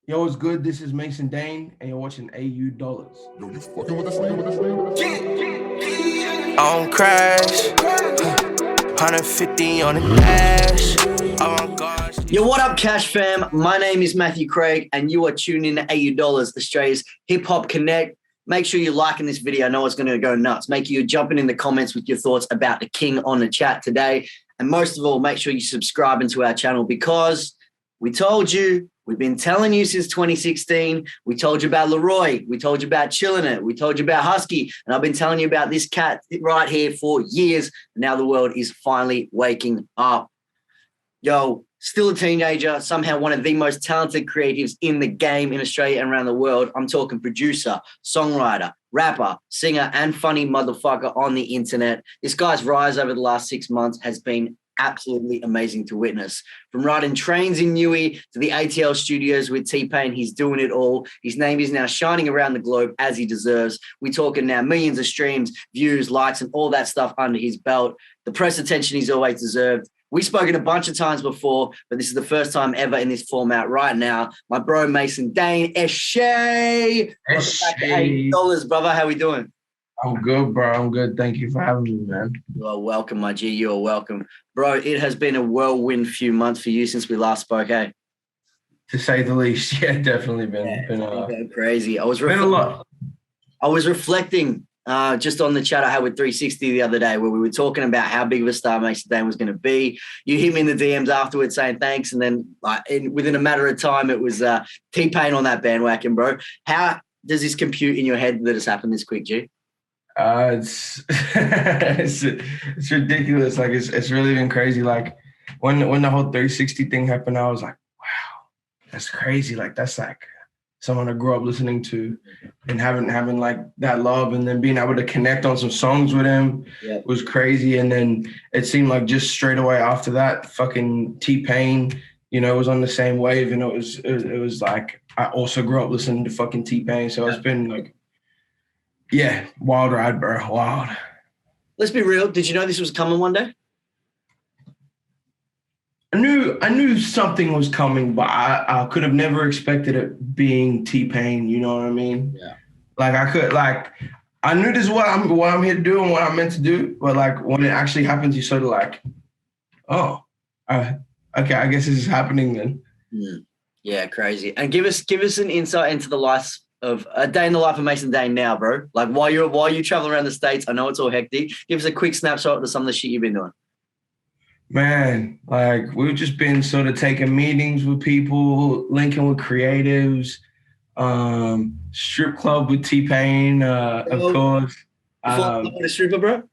Yo, what's good? This is Mason Dane, and you're watching AU Dollars. Yo, you fucking with this nigga? On crash, 150 on the dash. Oh gosh. Yo, what up, Cash fam? My name is Matthew Craig, and you are tuning in to AU Dollars, Australia's Hip Hop Connect. Make sure you're liking this video. I know it's going to go nuts. Make sure you're jumping in the comments with your thoughts about the king on the chat today. And most of all, make sure you subscribe into our channel because we told you, we've been telling you since 2016. We told you about Leroy. We told you about Chillin' It. We told you about Husky. And I've been telling you about this cat right here for years. And now the world is finally waking up. Yo, still a teenager, somehow one of the most talented creatives in the game in Australia and around the world. I'm talking producer, songwriter, rapper, singer, and funny motherfucker on the internet. This guy's rise over the last 6 months has been absolutely amazing to witness. From riding trains in Newey to the ATL studios with TPain, he's doing it all. His name is now shining around the globe as he deserves. We're talking now millions of streams, views, likes, and all that stuff under his belt. The press attention he's always deserved. We've spoken a bunch of times before, but this is the first time ever in this format right now. My bro, Mason Dane, Eshay. Welcome back to $8, brother. How we doing? I'm good, bro. I'm good. Thank you for having me, man. You are welcome, my G. You are welcome. Bro, it has been a whirlwind few months for you since we last spoke, eh? To say the least, yeah, definitely been crazy. I was been a lot. I was reflecting just on the chat I had with 360 the other day where we were talking about how big of a star Mason Dane was going to be. You hit me in the DMs afterwards saying thanks, and then within a matter of time, it was TPain on that bandwagon, bro. How does this compute in your head that it's happened this quick, G? It's it's ridiculous. Like it's really been crazy. Like when the whole 360 thing happened, I was like, wow, that's crazy. Like that's like someone I grew up listening to and having like that love, and then being able to connect on some songs with him was crazy. And then it seemed like just straight away after that, fucking TPain, was on the same wave, and it was like I also grew up listening to fucking TPain. So it's been like, yeah, wild ride, bro. Wild. Let's be real. Did you know this was coming one day? I knew something was coming, but I could have never expected it being TPain. You know what I mean? Yeah. I knew this is what I'm here to do and what I'm meant to do. But like when it actually happens, you sort of like, oh, okay, I guess this is happening then. Yeah, crazy. And give us an insight into the life of a day in the life of Mason Dane now, bro. Like while you travel around the States, I know it's all hectic. Give us a quick snapshot of some of the shit you've been doing. Man, like we've just been sort of taking meetings with people, linking with creatives, strip club with TPain, of course. I'm a stripper, bro?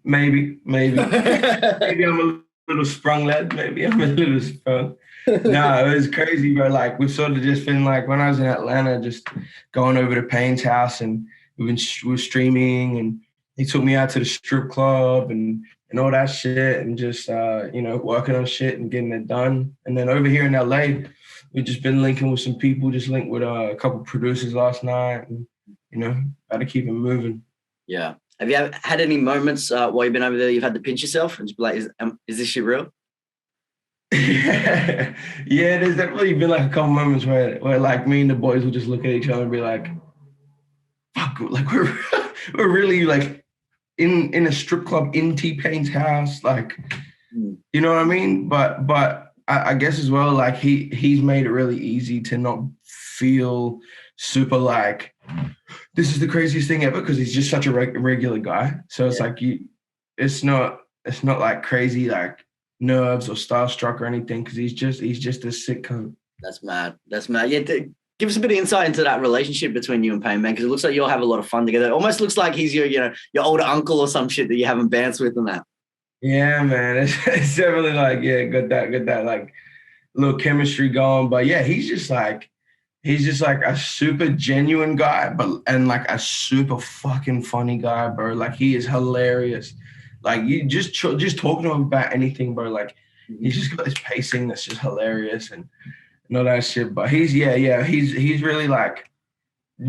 Maybe. Maybe I'm a little sprung, lad. Maybe I'm a little sprung. No, it was crazy, bro. Like we've sort of just been like when I was in Atlanta, just going over to Payne's house, and we were streaming, and he took me out to the strip club and all that shit, and just working on shit and getting it done. And then over here in LA, we've just been linking with some people. Just linked with a couple producers last night, and got to keep it moving. Yeah. Have you had any moments while you've been over there you've had to pinch yourself and just be like, is this shit real? Yeah, there's definitely been like a couple moments where like me and the boys will just look at each other and be like, fuck, like we're really like in a strip club in TPain's house, like, you know what I mean? But I guess as well, like he's made it really easy to not feel super like this is the craziest thing ever, because he's just such a regular guy. So it's like it's not like crazy like nerves or starstruck or anything, because he's just a sick cunt. That's mad. Yeah, give us a bit of insight into that relationship between you and Pain, man, because it looks like you all have a lot of fun together. It almost looks like he's your older uncle or some shit that you haven't bounced with and that. Yeah, man, it's definitely like got that like little chemistry going. But yeah, he's just like a super genuine guy, and like a super fucking funny guy, bro. Like he is hilarious. Like you just talking to him about anything, bro. Like he's just got this pacing that's just hilarious and all that shit. But he's really like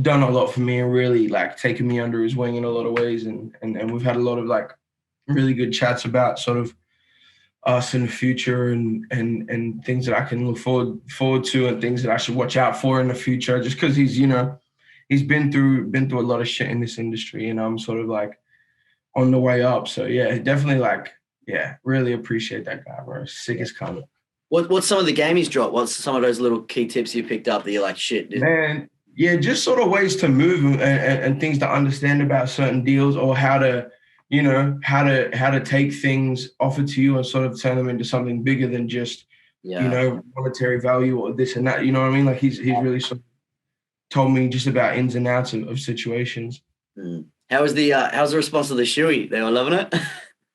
done a lot for me and really like taken me under his wing in a lot of ways. And we've had a lot of like really good chats about sort of us in the future and things that I can look forward to and things that I should watch out for in the future. Just because he's been through a lot of shit in this industry, and I'm sort of like on the way up. So yeah, definitely really appreciate that guy, bro. Sick as cunt. What's some of the game he's dropped? What's some of those little key tips you picked up that you're like, shit, dude? Man, yeah, just sort of ways to move and things to understand about certain deals, or how to, how to take things offered to you and sort of turn them into something bigger than just, monetary value or this and that. You know what I mean? Like he's really sort of told me just about ins and outs of situations. How's the response to the shoey? They were loving it?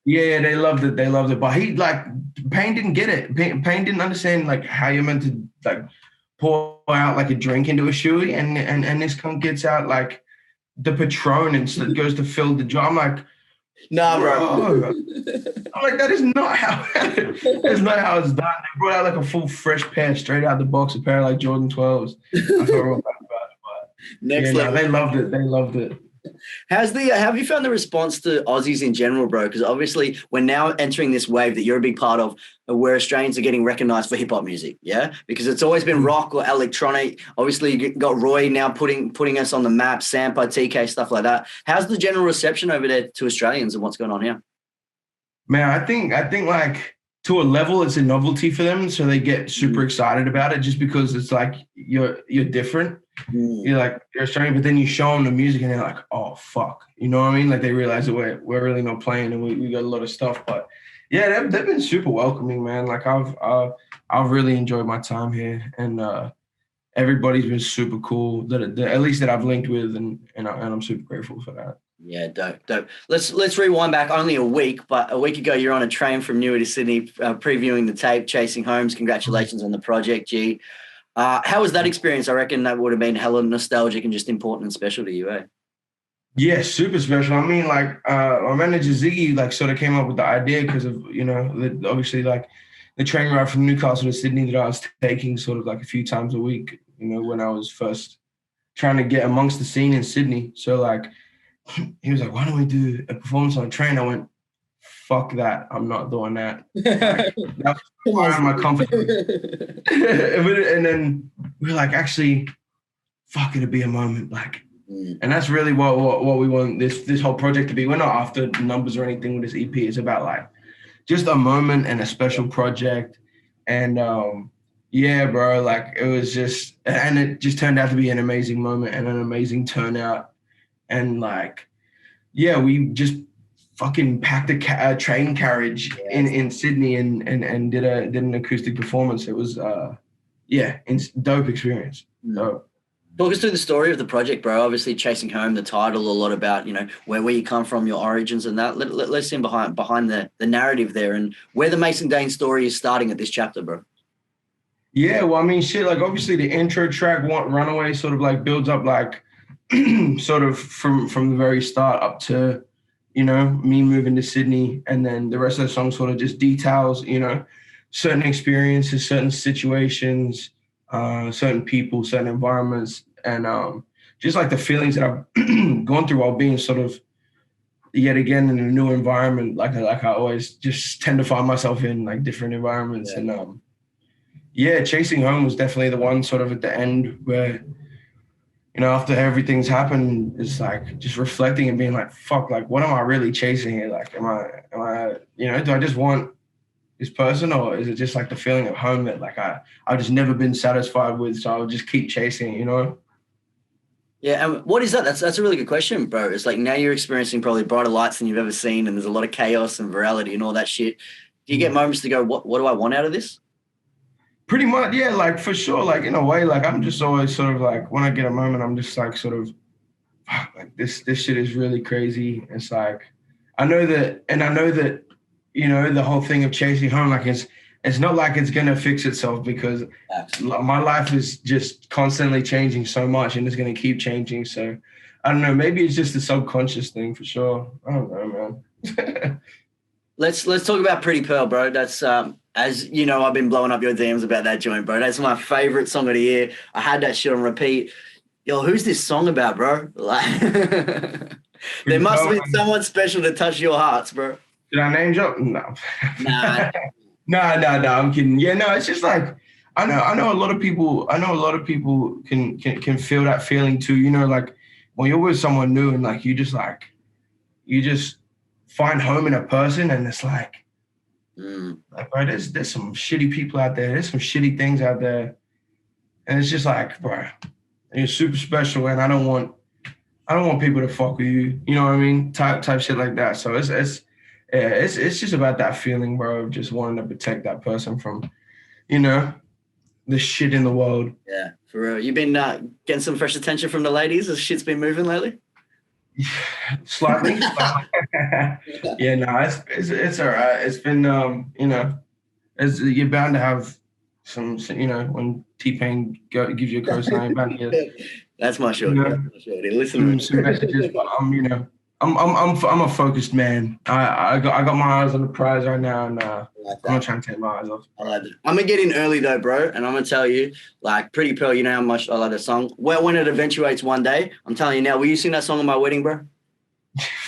Yeah, they loved it. But Pain didn't get it. Pain didn't understand like how you're meant to like pour out like a drink into a shoey, and this cunt gets out like the Patron and so it goes to fill the jar. I'm like, nah, bro. I'm like, that is not how it's done. They brought out like a full fresh pair straight out the box, a pair of like Jordan 12s. I felt real bad about it, but next level. They loved it. Have you found the response to Aussies in general, bro? Because obviously we're now entering this wave that you're a big part of, where Australians are getting recognized for hip hop music, yeah? Because it's always been rock or electronic. Obviously you got Roy now putting us on the map, Sampa, TK, stuff like that. How's the general reception over there to Australians and what's going on here? Man, I think like to a level it's a novelty for them, so they get super excited about it just because it's like you're different. You're Australian, but then you show them the music and they're like, oh fuck, you know what I mean? Like they realize that we're really not playing and we got a lot of stuff. But yeah, they've been super welcoming, man. Like I've really enjoyed my time here, and everybody's been super cool that at least that I've linked with, and I'm super grateful for that. Yeah, dope. Let's rewind back only a week, but a week ago you're on a train from Newey to Sydney previewing the tape, Chasing Homes. Congratulations on the project, G. How was that experience? I reckon that would have been hella nostalgic and just important and special to you, eh? Yeah, super special. I mean, like my manager Ziggy like sort of came up with the idea because of obviously like the train ride from Newcastle to Sydney that I was taking sort of like a few times a week. When I was first trying to get amongst the scene in Sydney. So like he was like, "Why don't we do a performance on a train?" I went, "Fuck that! I'm not doing that." That's out of my comfort zone. And then we were like, "Actually, fuck, it'd be a moment." Like, and that's really what we want this whole project to be. We're not after numbers or anything with this EP. It's about like just a moment and a special project. And yeah, bro, like it was just, and it just turned out to be an amazing moment and an amazing turnout. And like, yeah, we just fucking packed a train carriage in Sydney and did an acoustic performance. It was dope experience. Dope. Talk us through the story of the project, bro. Obviously, Chasing Home, the title, a lot about where you come from, your origins, and that. Let's in behind the narrative there and where the Mason Dane story is starting at this chapter, bro. Yeah, well, I mean, shit. Like, obviously, the intro track, "Runaway," sort of like builds up like sort of from the very start up to me moving to Sydney, and then the rest of the song sort of just details certain experiences, certain situations, certain people, certain environments, and just like the feelings that I've gone through while being sort of yet again in a new environment. Like I always just tend to find myself in like different environments. Yeah. And Chasing Home was definitely the one sort of at the end where after everything's happened, it's like just reflecting and being like, fuck, like what am I really chasing here? Like am I do I just want this person, or is it just like the feeling of home that like I've just never been satisfied with, so I'll just keep chasing it, Yeah, and what is that? That's a really good question, bro. It's like now you're experiencing probably brighter lights than you've ever seen, and there's a lot of chaos and virality and all that shit. Do you get moments to go, what do I want out of this? Pretty much, yeah, like for sure. Like in a way, like I'm just always sort of like when I get a moment, I'm just like sort of like this shit is really crazy. It's like I know that the whole thing of chasing home, like it's not like it's gonna fix itself because my life is just constantly changing so much and it's gonna keep changing. So I don't know, maybe it's just a subconscious thing for sure. I don't know, man. Let's talk about Pretty Pearl, bro. That's as you know, I've been blowing up your DMs about that joint, bro. That's my favorite song of the year. I had that shit on repeat. Yo, who's this song about, bro? Like, there must have been someone special to touch your hearts, bro. Did I name drop? No. Nah. No, I'm kidding. Yeah, no, it's just like I know a lot of people. I know a lot of people can feel that feeling too. You know, like when you're with someone new and like you just find home in a person, and it's like bro, there's some shitty people out there. There's some shitty things out there, and it's just like, bro, you're super special, and I don't want people to fuck with you. You know what I mean? Type shit like that. So it's just about that feeling, bro, of just wanting to protect that person from, you know, the shit in the world. Yeah, for real. You been getting some fresh attention from the ladies as shit's been moving lately? Slightly. Yeah, no, it's all right. It's been you know, you're bound to have some, you know, when TPain gives you a cosign, you're bound to get, That's my shorty. you That's know, my shorty. Listen, some messages. But you know, I'm a focused man. I got my eyes on the prize right now, and I like I'm not that. trying to take my eyes off. I like that. I'm gonna get in early though, bro, and I'm gonna tell you, like, Pretty Pearl. You know how much I like that song. Well, when it eventuates one day, I'm telling you now. Will you sing that song on my wedding, bro?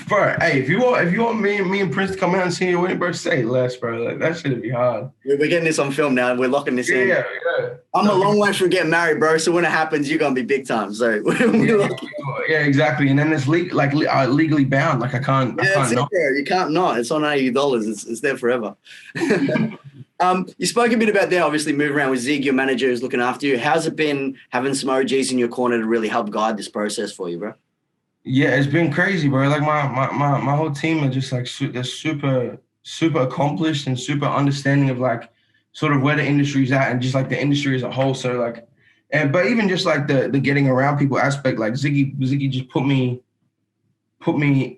Bro, hey, if you want me and Prince to come out and sing your wedding, bro, say less, bro. Like that shit'd be hard. We're getting this on film now. We're locking this in. Yeah. I'm a long way from getting married, bro. So when it happens, you're gonna be big time. So Yeah, exactly. And then it's legally bound. Like I can't that's it, not. bro. You can't not. It's on AUD. It's there forever. You spoke a bit about there, obviously moving around with Zig, your manager who's looking after you. How's it been having some OGs in your corner to really help guide this process for you, bro? Yeah, it's been crazy, bro. Like my whole team are just like they're super accomplished and super understanding of like sort of where the industry's at and just like the industry as a whole. So like, but even just like the getting around people aspect, like Ziggy just put me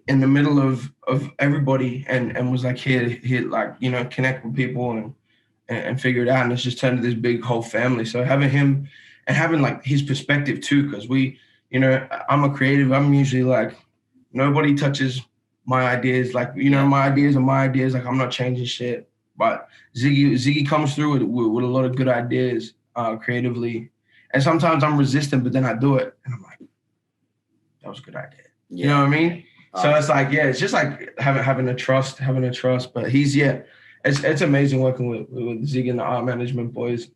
in the middle of everybody and was like here like, you know, connect with people and figure it out, and it's just turned to this big whole family. So having him and having like his perspective too, because you know, I'm a creative. I'm usually like, nobody touches my ideas. Like, you know, my ideas are my ideas. Like, I'm not changing shit. But Ziggy comes through with a lot of good ideas creatively. And sometimes I'm resistant, but then I do it. And I'm like, that was a good idea. Yeah. You know what I mean? So it's like, yeah, it's just like having a trust. But it's amazing working with Ziggy and the art management boys.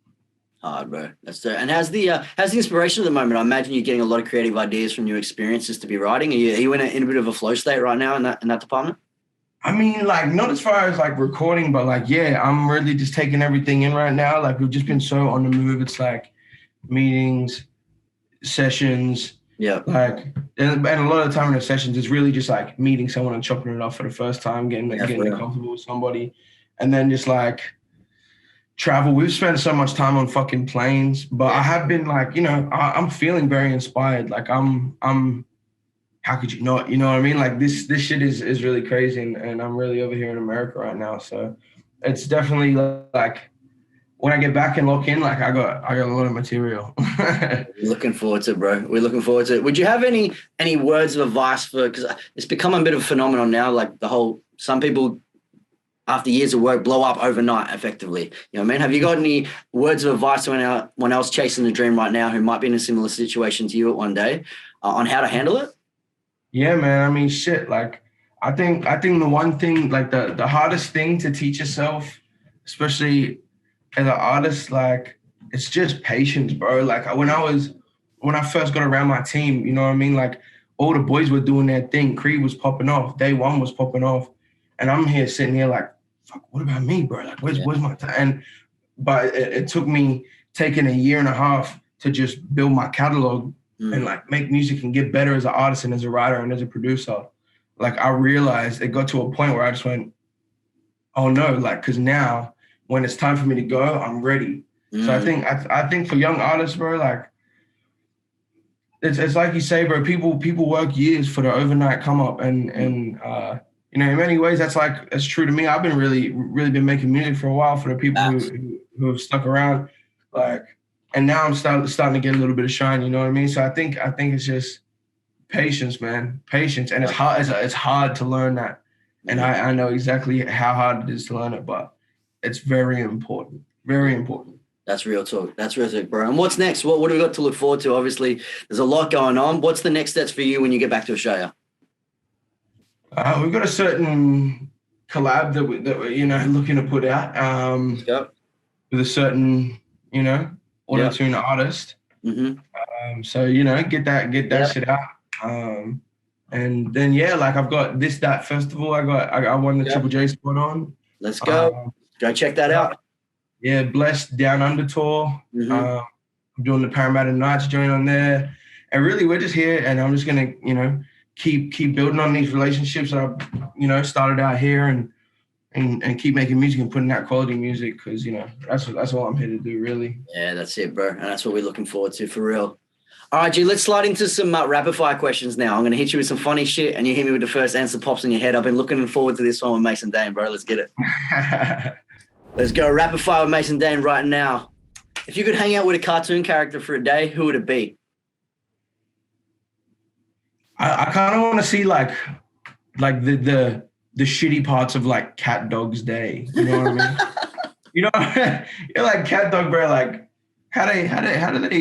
Hard, bro. That's it. And how's the inspiration at the moment? I imagine you're getting a lot of creative ideas from your experiences to be writing. Are you in a bit of a flow state right now in that department? I mean, like, not as far as like recording, but like, yeah, I'm really just taking everything in right now. Like, we've just been so on the move. It's like meetings, sessions. Yeah. Like, and a lot of the time in the sessions, it's really just like meeting someone and chopping it off for the first time, getting comfortable with somebody, and then just like travel. We've spent so much time on fucking planes, but I have been like, you know, I'm feeling very inspired. Like I'm how could you not, you know what I mean? Like this shit is really crazy, and I'm really over here in America right now. So it's definitely like when I get back and lock in, like I got a lot of material. Looking forward to it, bro. We're looking forward to it. Would you have any words of advice for, because it's become a bit of a phenomenon now, like some people after years of work blow up overnight effectively. You know what I mean? Have you got any words of advice to anyone else chasing the dream right now who might be in a similar situation to you at one day on how to handle it? Yeah, man. I mean, shit. Like, I think the one thing, like the hardest thing to teach yourself, especially as an artist, like it's just patience, bro. Like when I first got around my team, you know what I mean? Like all the boys were doing their thing. Creed was popping off. Day One was popping off. And I'm here sitting here like, fuck, what about me, bro? Like, where's my time? But it took me taking a year and a half to just build my catalog and like make music and get better as an artist and as a writer and as a producer. Like I realized it got to a point where I just went, oh no, like, cause now when it's time for me to go, I'm ready. So I think for young artists, bro, like it's like you say, bro, people work years for the overnight come up and you know, in many ways that's true to me. I've been really been making music for a while for the people who have stuck around, like, and now I'm starting to get a little bit of shine. You know what I mean? So I think it's just patience, man, patience, and it's hard to learn that, and I know exactly how hard it is to learn it, but it's very important, very important. That's real talk. That's real talk, bro. And what's next? What do we got to look forward to? Obviously, there's a lot going on. What's the next steps for you when you get back to Australia? We've got a certain collab that we're looking to put out Yep. with a certain auto-tune artist. Mm-hmm. So get that shit out. And then like I've got that festival. I won the Triple J spot on. Let's go. Go check that out. Yeah, Blessed Down Under tour. Mm-hmm. I'm doing the Parramatta Nights joint on there. And really we're just here and I'm just gonna, keep building on these relationships that I've, started out here and keep making music and putting out quality music because, that's all I'm here to do, really. Yeah, that's it, bro. And that's what we're looking forward to for real. All right, G, let's slide into some rapid fire questions now. I'm going to hit you with some funny shit and you hit me with the first answer pops in your head. I've been looking forward to this one with Mason Dane, bro. Let's get it. Let's go rapid fire with Mason Dane right now. If you could hang out with a cartoon character for a day, who would it be? I kind of want to see like the shitty parts of like Cat Dog's day. You know what I mean? You're like Cat Dog, bro. Like how do they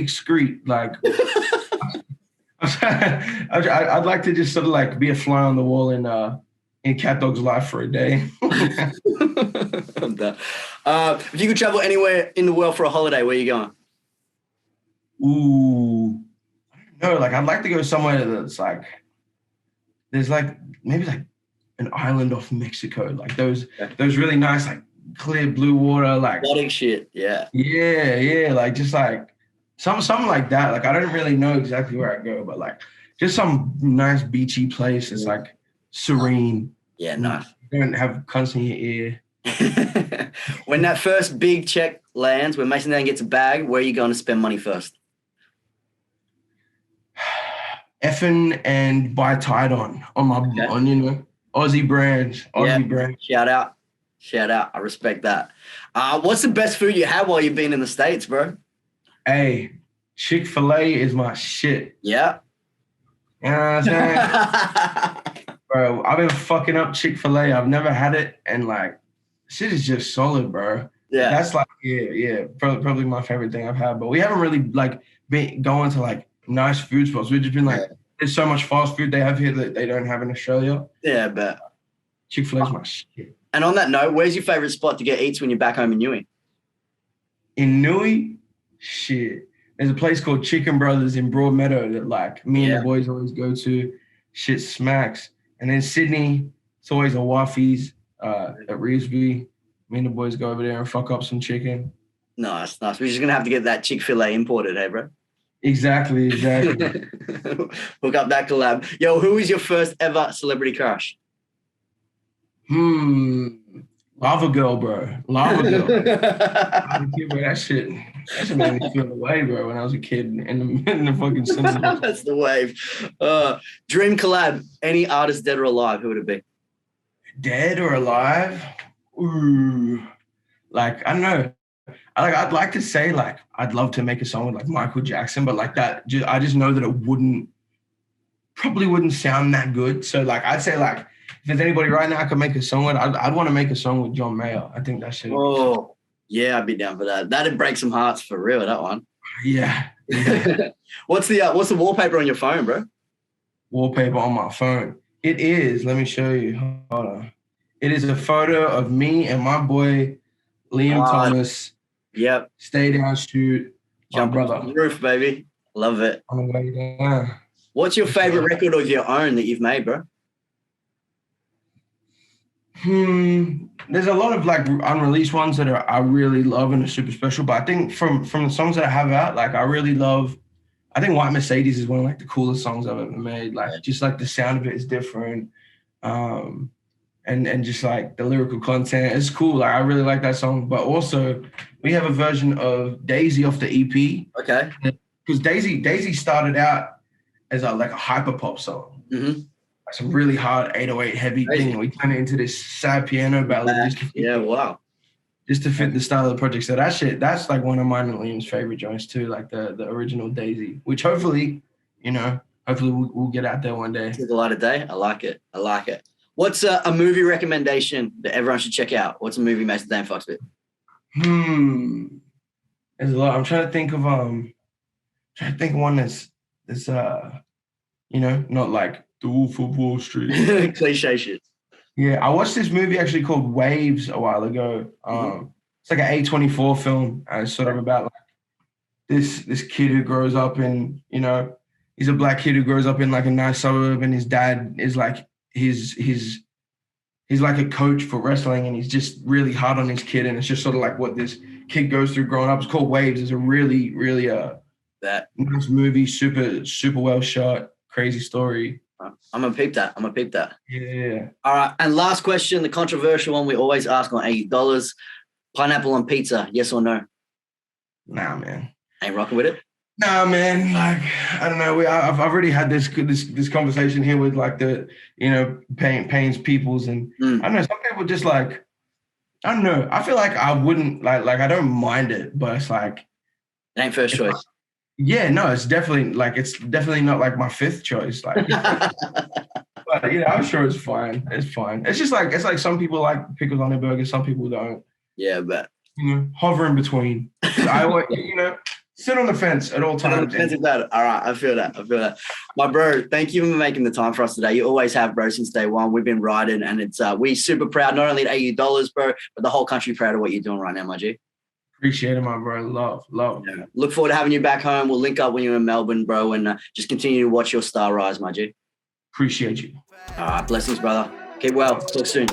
excrete? Like I'd like to just sort of like be a fly on the wall in Cat Dog's life for a day. If you could travel anywhere in the world for a holiday, where are you going? Ooh, I don't know. Like I'd like to go somewhere that's like there's like maybe like an island off Mexico, like those really nice like clear blue water, like exotic shit. Yeah, like just like something like that. Like I don't really know exactly where I go, but like just some nice beachy place. It's like serene. Yeah, nice. You don't have cunts in your ear. When that first big check lands, when Mason Dane gets a bag, where are you going to spend money first? Effing and buy Tide on my on Aussie brands. Brand. Shout out. I respect that. What's the best food you had while you've been in the States, bro? Hey, Chick-fil-A is my shit. Yeah. You know what I'm saying? Bro, I've been fucking up Chick-fil-A. I've never had it, and like shit is just solid, bro. Yeah. That's like probably my favorite thing I've had. But we haven't really like been going to like nice food spots. We've just been like, there's so much fast food they have here that they don't have in Australia. Yeah, but Chick-fil-A's my shit. And on that note, where's your favorite spot to get eats when you're back home in Newey? In Newey, shit. There's a place called Chicken Brothers in Broadmeadow that like me and the boys always go to. Shit smacks. And then Sydney, it's always a Waffy's at Reevesby. Me and the boys go over there and fuck up some chicken. Nice. We're just gonna have to get that Chick-fil-A imported, hey, bro? Exactly. Hook up that collab. Yo, who is your first ever celebrity crush? Lava Girl, bro. Lava Girl. That shit made me feel the way, bro, when I was a kid in the fucking cinema. That's the wave. Dream collab. Any artist, dead or alive, who would it be? Dead or alive? Ooh. Like, I don't know. I'd like to say, like, I'd love to make a song with, like, Michael Jackson, but, like, I just know that it probably wouldn't sound that good. So, like, I'd say, like, if there's anybody right now I could make a song with, I'd want to make a song with John Mayer. I think that shit. Oh, yeah, I'd be down for that. That'd break some hearts for real, that one. Yeah. What's the wallpaper on your phone, bro? Wallpaper on my phone. It is. Let me show you. Hold on. It is a photo of me and my boy Liam Thomas. Yep. Stay down, shoot. Jump my brother. on the roof, baby. Love it. On the way down. What's your favorite record of your own that you've made, bro? There's a lot of like unreleased ones that I really love and are super special. But I think from the songs that I have out, like I think White Mercedes is one of like the coolest songs I've ever made. Like just like the sound of it is different. And just like the lyrical content, it's cool. Like I really like that song. But also we have a version of Daisy off the EP. Okay. Because Daisy started out as a hyper pop song. Mm-hmm. Like some really hard 808 heavy thing. And we turned it into this sad piano ballad. Just to fit the style of the project. So that's like one of mine and Liam's favorite joints too, like the original Daisy, which hopefully we'll get out there one day. Took a lot of day. I like it. What's a movie recommendation that everyone should check out? What's a movie Mason Dane fucks with? There's a lot. I'm trying to think of one that's not like The Wolf of Wall Street. Cliche shit. Yeah, I watched this movie actually called Waves a while ago. It's like an A24 film, and it's sort of about like this kid who grows up in, he's a black kid who grows up in like a nice suburb, and his dad is like he's like a coach for wrestling, and he's just really hard on his kid, and it's just sort of like what this kid goes through growing up. It's called Waves. It's a really, really nice movie, super well shot, crazy story. I'm gonna peep that. Yeah. All right. And last question, the controversial one we always ask on $80. Pineapple on pizza, yes or no? Nah, man. Ain't rocking with it? Nah, man. Like, I don't know. I've already had this conversation here with like the, Pain's peoples, and I don't know. Some people just like, I don't know. I feel like I wouldn't like I don't mind it, but it's like it ain't first choice. Yeah, no, it's definitely not like my fifth choice. Like, but I'm sure it's fine. It's fine. It's like some people like pickles on their burgers, some people don't. Yeah, but hover in between. I want sit on the fence at all times. All right, I feel that. My bro, thank you for making the time for us today. You always have, bro, since day one. We've been riding, and it's we super proud, not only at $80, bro, but the whole country proud of what you're doing right now, my G. Appreciate it, my bro. Love. Yeah. Look forward to having you back home. We'll link up when you're in Melbourne, bro, and just continue to watch your star rise, my G. Appreciate you. All right, blessings, brother. Keep well. Talk soon.